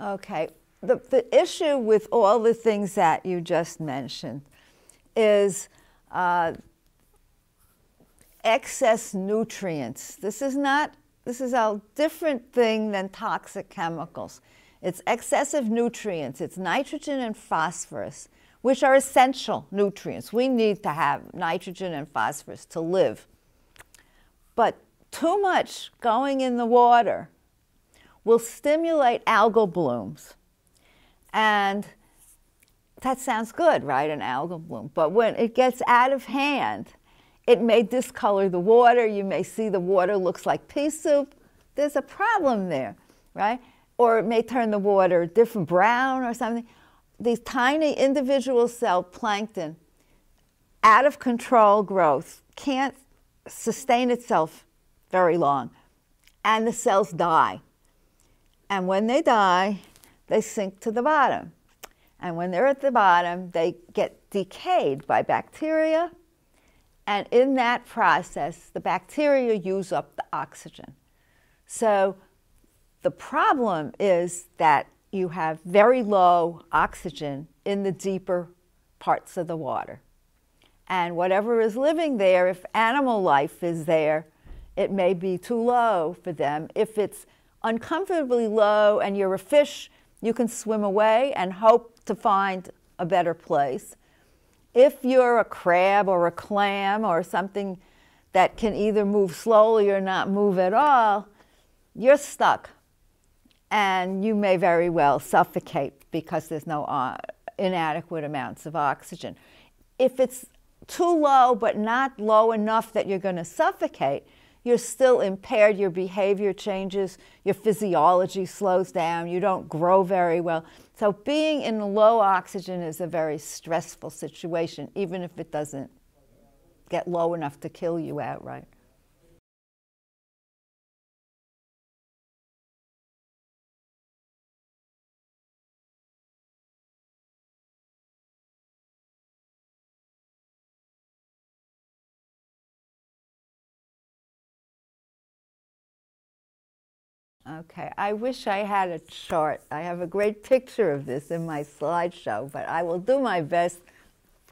Okay. The issue with all the things that you just mentioned is excess nutrients. This is a different thing than toxic chemicals. It's excessive nutrients. It's nitrogen and phosphorus, which are essential nutrients. We need to have nitrogen and phosphorus to live. But too much going in the water will stimulate algal blooms. And that sounds good, right, an algal bloom. But when it gets out of hand, it may discolor the water. You may see the water looks like pea soup. There's a problem there, right? Or it may turn the water different brown or something. These tiny individual cell plankton, out of control growth, can't sustain itself very long, and the cells die. And when they die, they sink to the bottom. And when they're at the bottom, they get decayed by bacteria. And in that process, the bacteria use up the oxygen. So the problem is that you have very low oxygen in the deeper parts of the water. And whatever is living there, if animal life is there, it may be too low for them. If it's uncomfortably low and you're a fish, you can swim away and hope to find a better place. If you're a crab or a clam or something that can either move slowly or not move at all, you're stuck. And you may very well suffocate because there's no inadequate amounts of oxygen. If it's too low but not low enough that you're going to suffocate, you're still impaired, your behavior changes, your physiology slows down, you don't grow very well. So being in low oxygen is a very stressful situation, even if it doesn't get low enough to kill you outright. Okay, I wish I had a chart. I have a great picture of this in my slideshow, but I will do my best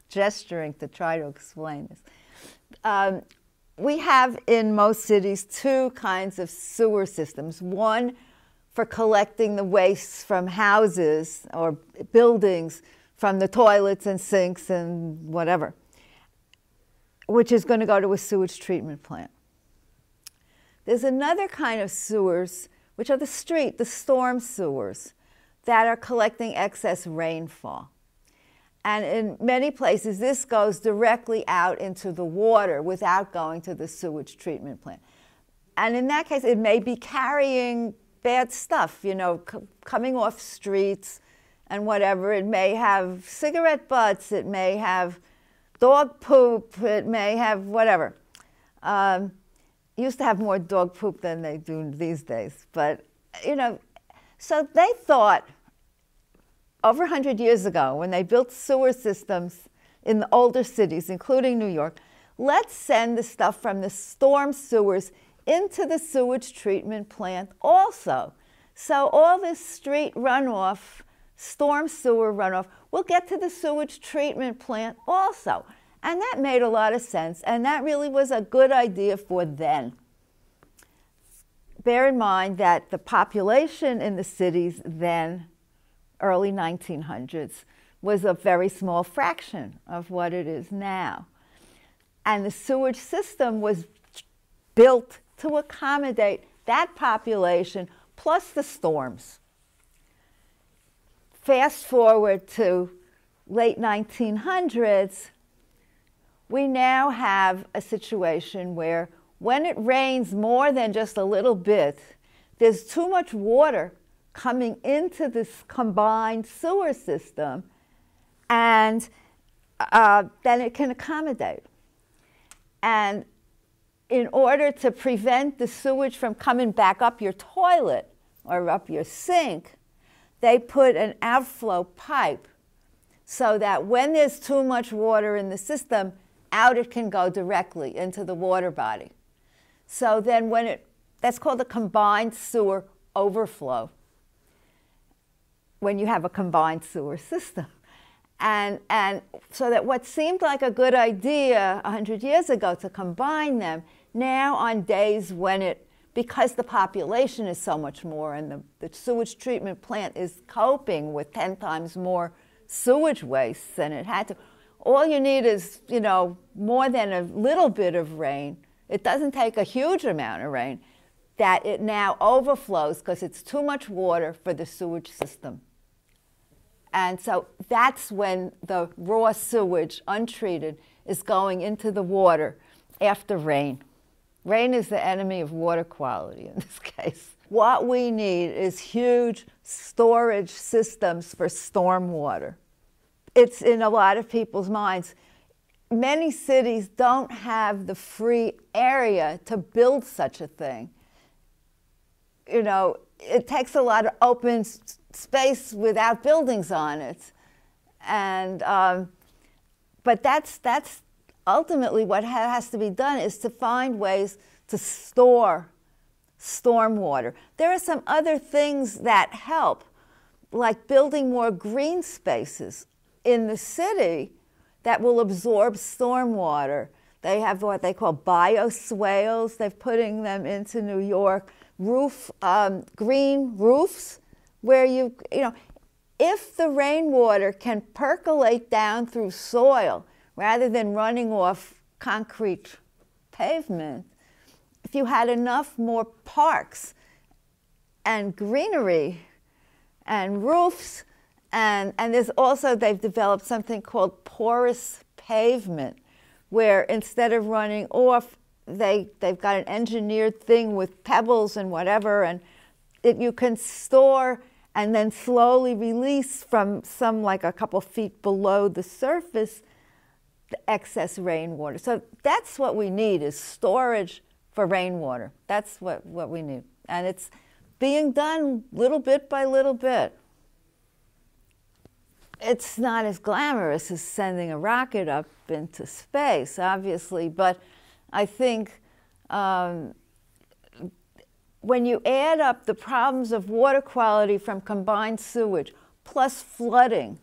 gesturing to try to explain this. We have in most cities two kinds of sewer systems. One for collecting the wastes from houses or buildings, from the toilets and sinks and whatever, which is going to go to a sewage treatment plant. There's another kind of sewers, which are the storm sewers, that are collecting excess rainfall. And in many places, this goes directly out into the water without going to the sewage treatment plant. And in that case, it may be carrying bad stuff, you know, coming off streets and whatever. It may have cigarette butts, it may have dog poop, it may have whatever. Used to have more dog poop than they do these days. But, you know, so they thought over 100 years ago, when they built sewer systems in the older cities, including New York, let's send the stuff from the storm sewers into the sewage treatment plant also. So all this street runoff, storm sewer runoff, will get to the sewage treatment plant also. And that made a lot of sense, and that really was a good idea for then. Bear in mind that the population in the cities then, early 1900s, was a very small fraction of what it is now. And the sewage system was built to accommodate that population plus the storms. Fast forward to late 1900s, we now have a situation where when it rains more than just a little bit, there's too much water coming into this combined sewer system, and then it can accommodate. And in order to prevent the sewage from coming back up your toilet or up your sink, they put an outflow pipe so that when there's too much water in the system, out it can go directly into the water body. So then that's called a combined sewer overflow. when you have a combined sewer system. And so that what seemed like a good idea 100 years ago to combine them, now on days when because the population is so much more and the sewage treatment plant is coping with 10 times more sewage waste than it had to, all you need is, more than a little bit of rain. It doesn't take a huge amount of rain, that it now overflows because it's too much water for the sewage system. And so that's when the raw sewage, untreated, is going into the water after rain. Rain is the enemy of water quality in this case. What we need is huge storage systems for stormwater. It's in a lot of people's minds. Many cities don't have the free area to build such a thing. It takes a lot of open space without buildings on it. And, but that's ultimately what has to be done, is to find ways to store stormwater. There are some other things that help, like building more green spaces in the city that will absorb stormwater. They have what they call bioswales. They're putting them into New York. Green roofs, where if the rainwater can percolate down through soil rather than running off concrete pavement, if you had enough more parks and greenery and roofs, and there's also, they've developed something called porous pavement, where instead of running off, they've got an engineered thing with pebbles and whatever, and you can store and then slowly release from like a couple feet below the surface the excess rainwater. So that's what we need, is storage for rainwater. That's what we need. And it's being done little bit by little bit. It's not as glamorous as sending a rocket up into space, obviously, but I think when you add up the problems of water quality from combined sewage, plus flooding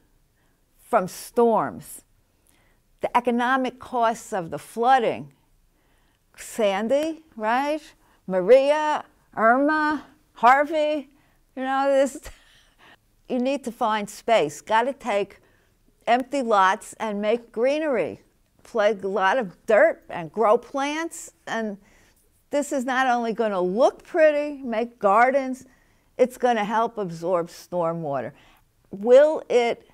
from storms, the economic costs of the flooding, Sandy, right? Maria, Irma, Harvey, you need to find space. Got to take empty lots and make greenery. Play a lot of dirt and grow plants. And this is not only going to look pretty, make gardens, it's going to help absorb stormwater. Will it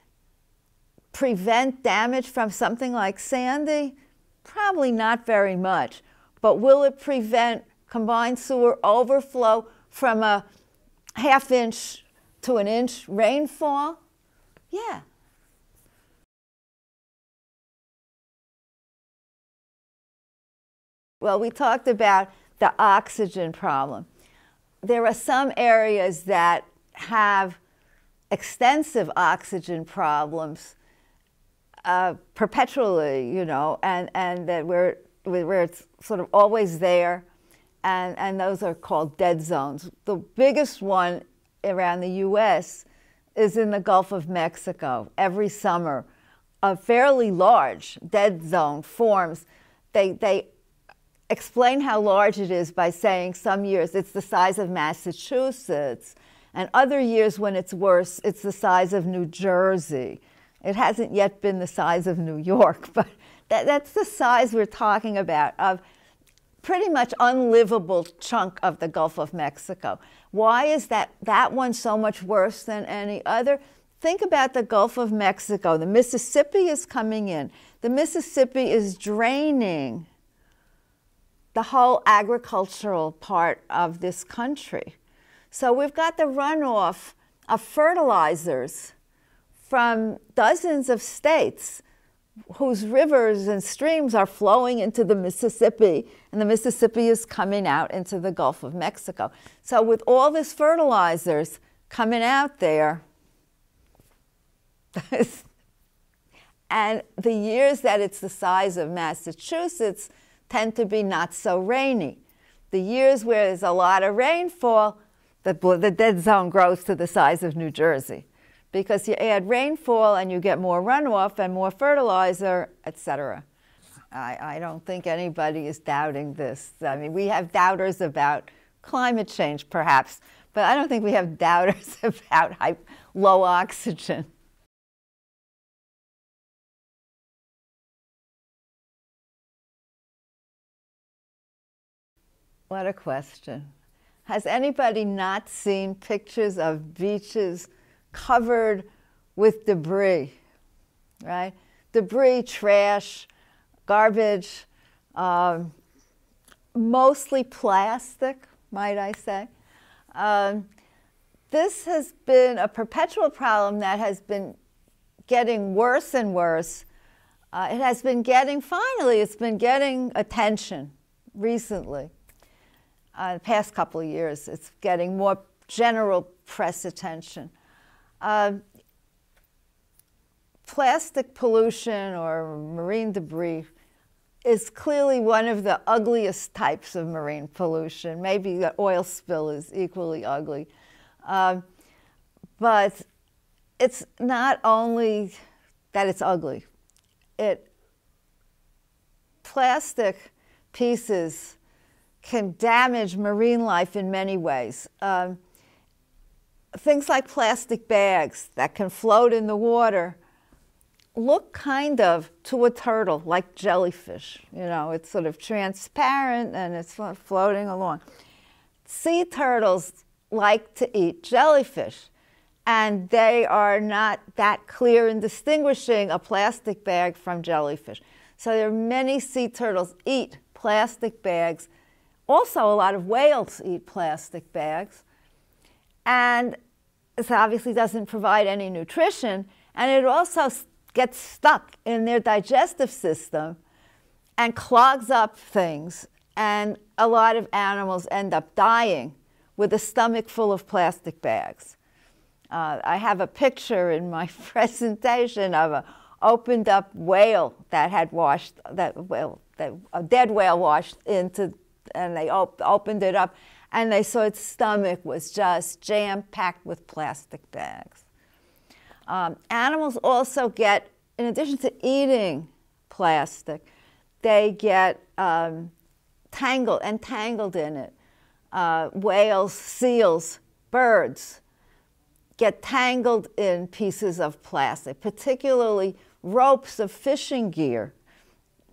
prevent damage from something like Sandy? Probably not very much. But will it prevent combined sewer overflow from a half-inch to an inch rainfall? Yeah. Well, we talked about the oxygen problem. There are some areas that have extensive oxygen problems perpetually, and that where it's sort of always there, and those are called dead zones. The biggest one around the U.S. is in the Gulf of Mexico. Every summer, a fairly large dead zone forms. They explain how large it is by saying some years it's the size of Massachusetts, and other years when it's worse, it's the size of New Jersey. It hasn't yet been the size of New York, but that's the size we're talking about, of pretty much unlivable chunk of the Gulf of Mexico. Why is that one so much worse than any other? Think about the Gulf of Mexico. The Mississippi is coming in. The Mississippi is draining the whole agricultural part of this country. So we've got the runoff of fertilizers from dozens of states whose rivers and streams are flowing into the Mississippi, and the Mississippi is coming out into the Gulf of Mexico. So with all this fertilizers coming out there, and the years that it's the size of Massachusetts tend to be not so rainy. The years where there's a lot of rainfall, the dead zone grows to the size of New Jersey. because you add rainfall and you get more runoff and more fertilizer, etc. I don't think anybody is doubting this. I mean, we have doubters about climate change, perhaps, but I don't think we have doubters about low oxygen. What a question. Has anybody not seen pictures of beaches covered with debris, right? Debris, trash, garbage, mostly plastic, might I say. This has been a perpetual problem that has been getting worse and worse. It has been getting, finally, it's been getting attention recently. The past couple of years, it's getting more general press attention. Plastic pollution or marine debris is clearly one of the ugliest types of marine pollution. Maybe the oil spill is equally ugly. But it's not only that it's ugly. Plastic pieces can damage marine life in many ways. Things like plastic bags that can float in the water look kind of to a turtle like jellyfish. You know, it's sort of transparent and it's floating along. Sea turtles like to eat jellyfish, and they are not that clear in distinguishing a plastic bag from jellyfish. So there are many sea turtles eat plastic bags. Also, a lot of whales eat plastic bags. And this obviously doesn't provide any nutrition, and it also gets stuck in their digestive system and clogs up things, and a lot of animals end up dying with a stomach full of plastic bags. I have a picture in my presentation of an opened up whale that had washed, a dead whale washed into, and they opened it up, and they saw its stomach was just jam-packed with plastic bags. Animals also get, in addition to eating plastic, they get entangled in it. Whales, seals, birds get tangled in pieces of plastic, particularly ropes of fishing gear.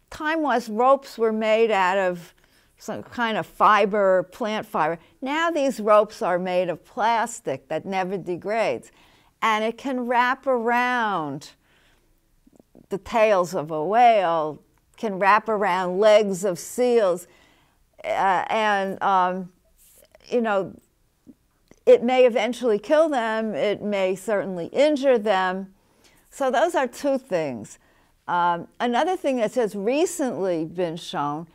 Time-wise, ropes were made out of some kind of fiber, plant fiber. Now these ropes are made of plastic that never degrades, and it can wrap around the tails of a whale, can wrap around legs of seals, you know, it may eventually kill them, it may certainly injure them. So those are two things. Another thing that has recently been shown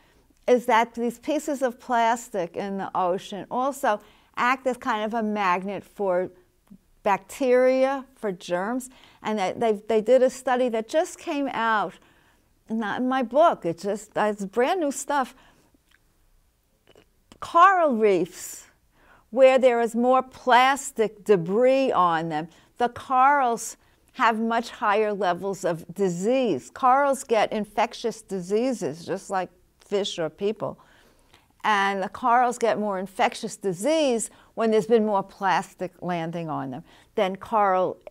is that these pieces of plastic in the ocean also act as kind of a magnet for bacteria, for germs. And they did a study that just came out, not in my book, it's brand new stuff. Coral reefs, where there is more plastic debris on them, the corals have much higher levels of disease. Corals get infectious diseases, just like fish or people. And the corals get more infectious disease when there's been more plastic landing on them than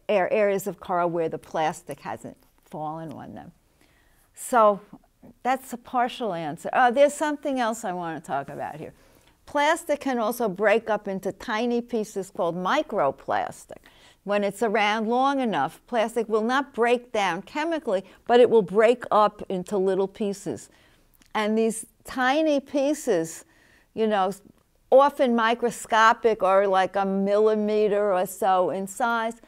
areas of coral where the plastic hasn't fallen on them. So that's a partial answer. There's something else I want to talk about here. Plastic can also break up into tiny pieces called microplastic. When it's around long enough, plastic will not break down chemically, but it will break up into little pieces. And these tiny pieces, you know, often microscopic or like a millimeter or so in size,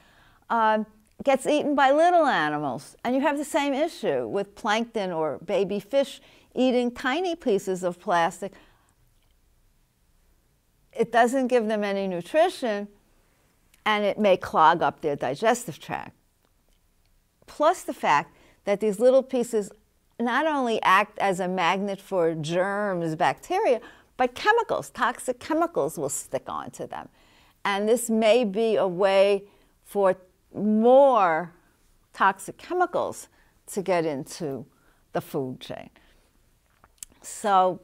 gets eaten by little animals. And you have the same issue with plankton or baby fish eating tiny pieces of plastic. It doesn't give them any nutrition, and it may clog up their digestive tract. Plus the fact that these little pieces not only act as a magnet for germs, bacteria, but chemicals, toxic chemicals will stick onto them. And this may be a way for more toxic chemicals to get into the food chain. So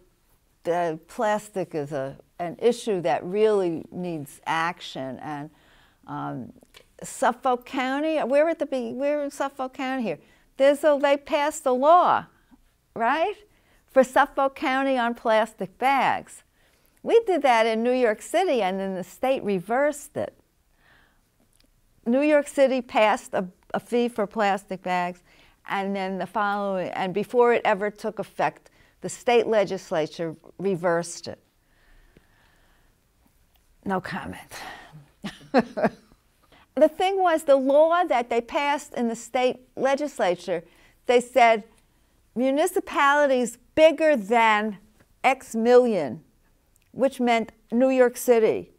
the plastic is an issue that really needs action. And Suffolk County, we're in Suffolk County here. They passed a law, right, for Suffolk County on plastic bags. We did that in New York City, and then the state reversed it. New York City passed a fee for plastic bags, and then and before it ever took effect, the state legislature reversed it. No comment. The thing was, the law that they passed in the state legislature, they said municipalities bigger than X million, which meant New York City.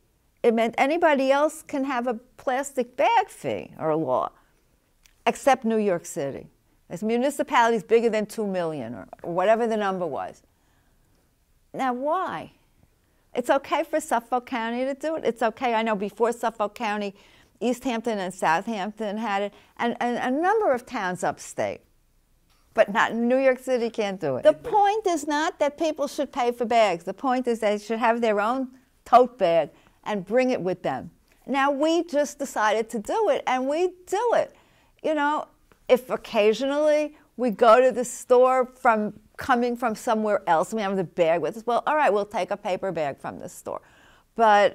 It meant anybody else can have a plastic bag fee or a law, except New York City. There's municipalities bigger than 2 million or whatever the number was. Now, why? It's okay for Suffolk County to do it. It's okay. I know before Suffolk County, East Hampton and Southampton had it, and a number of towns upstate. But not New York City can't do it. The point is not that people should pay for bags. The point is they should have their own tote bag and bring it with them. Now, we just decided to do it, and we do it. You know, if occasionally we go to the store coming from somewhere else and we have the bag with us, well, all right, we'll take a paper bag from the store. But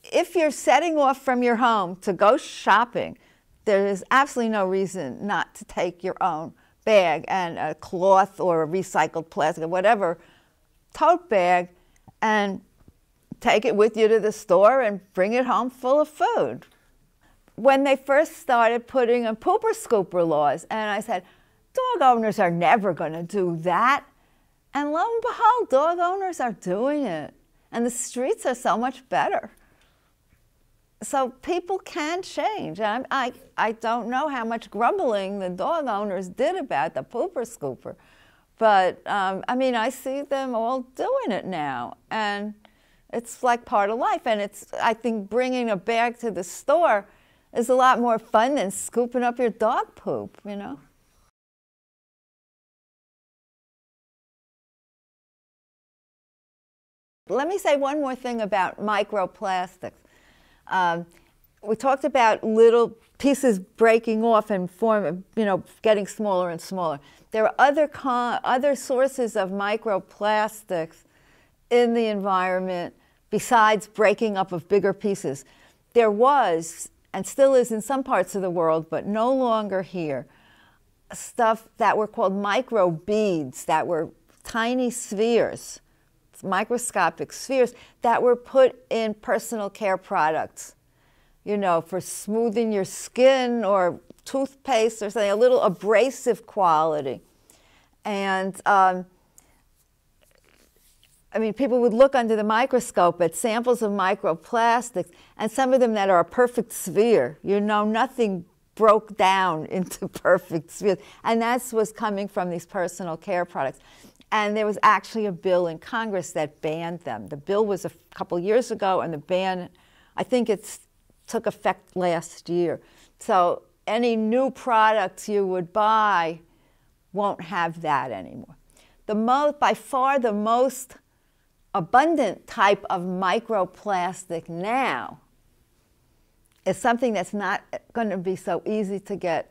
if you're setting off from your home to go shopping, there is absolutely no reason not to take your own bag and a cloth or a recycled plastic or whatever tote bag and take it with you to the store and bring it home full of food. When they first started putting in pooper scooper laws, and I said, dog owners are never going to do that. And lo and behold, dog owners are doing it. And the streets are so much better. So people can change. I don't know how much grumbling the dog owners did about the pooper scooper. But, I mean, I see them all doing it now. And it's like part of life. And I think bringing a bag to the store is a lot more fun than scooping up your dog poop, you know? Let me say one more thing about microplastics. We talked about little pieces breaking off and getting smaller and smaller. There are other sources of microplastics in the environment besides breaking up of bigger pieces. There was, and still is in some parts of the world, but no longer here, stuff that were called microbeads, that were tiny spheres, microscopic spheres that were put in personal care products, you know, for smoothing your skin or toothpaste or something, a little abrasive quality. And I mean, people would look under the microscope at samples of microplastics, and some of them that are a perfect sphere, you know, nothing broke down into perfect spheres. And that was coming from these personal care products. And there was actually a bill in Congress that banned them. The bill was a couple years ago, and the ban, I think it took effect last year. So any new products you would buy won't have that anymore. By far the most abundant type of microplastic now is something that's not going to be so easy to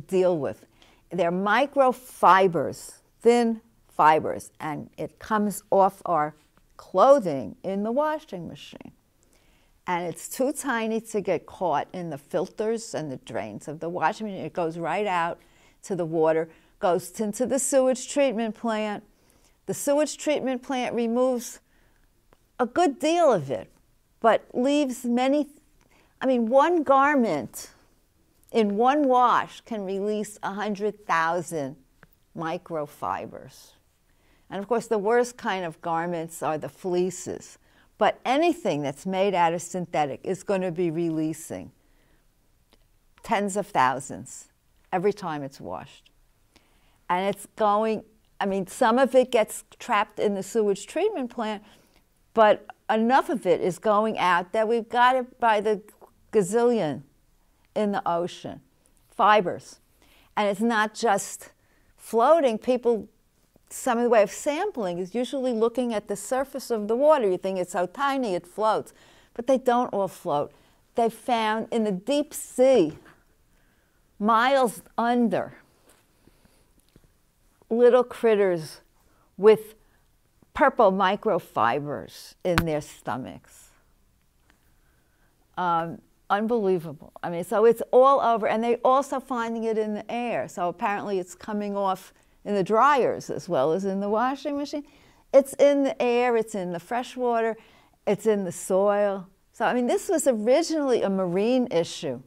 deal with. They're microfibers, thin fibers, and it comes off our clothing in the washing machine. And it's too tiny to get caught in the filters and the drains of the washing machine. It goes right out to the water, goes into the sewage treatment plant. The sewage treatment plant removes a good deal of it, but leaves one garment in one wash can release 100,000 microfibers. And of course, the worst kind of garments are the fleeces. But anything that's made out of synthetic is going to be releasing tens of thousands every time it's washed. And it's going, some of it gets trapped in the sewage treatment plant, but enough of it is going out that we've got it by the gazillion in the ocean, fibers. And it's not just floating. People, some of the way of sampling is usually looking at the surface of the water. You think it's so tiny it floats, but they don't all float. They found in the deep sea, miles under, little critters with purple microfibers in their stomachs. Unbelievable. I mean, so it's all over, and they're also finding it in the air. So apparently it's coming off in the dryers as well as in the washing machine. It's in the air, it's in the fresh water, it's in the soil. So, I mean, this was originally a marine issue.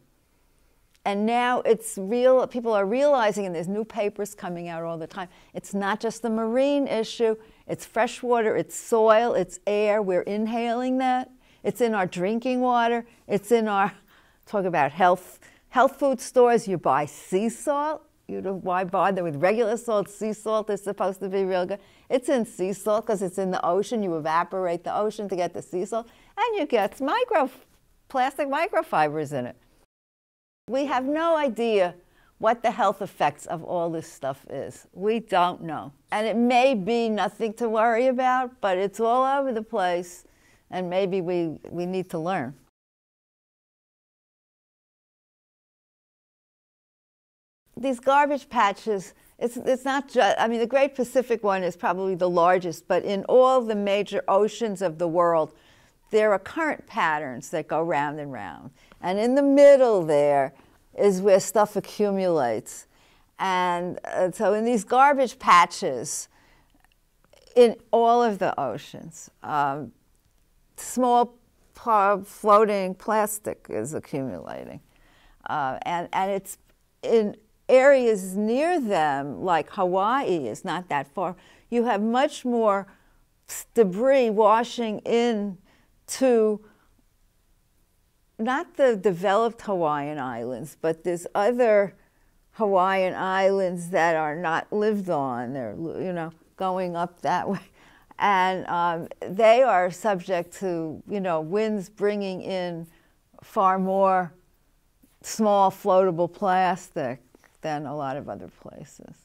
And now it's real, people are realizing, and there's new papers coming out all the time, it's not just a marine issue, it's fresh water, it's soil, it's air, we're inhaling that. It's in our drinking water, it's in our, talk about health food stores, you buy sea salt. You know, why bother with regular salt? Sea salt is supposed to be real good. It's in sea salt because it's in the ocean. You evaporate the ocean to get the sea salt, and you get plastic microfibers in it. We have no idea what the health effects of all this stuff is. We don't know. And it may be nothing to worry about, but it's all over the place, and maybe we need to learn. These garbage patches, it's not just, I mean, the Great Pacific one is probably the largest, but in all the major oceans of the world, there are current patterns that go round and round. And in the middle there is where stuff accumulates. And so in these garbage patches, in all of the oceans, small floating plastic is accumulating. And it's in areas near them, like Hawaii is not that far, you have much more debris washing in to not the developed Hawaiian islands, but there's other Hawaiian islands that are not lived on. They're, you know, going up that way. And they are subject to, you know, winds bringing in far more small floatable plastic than a lot of other places.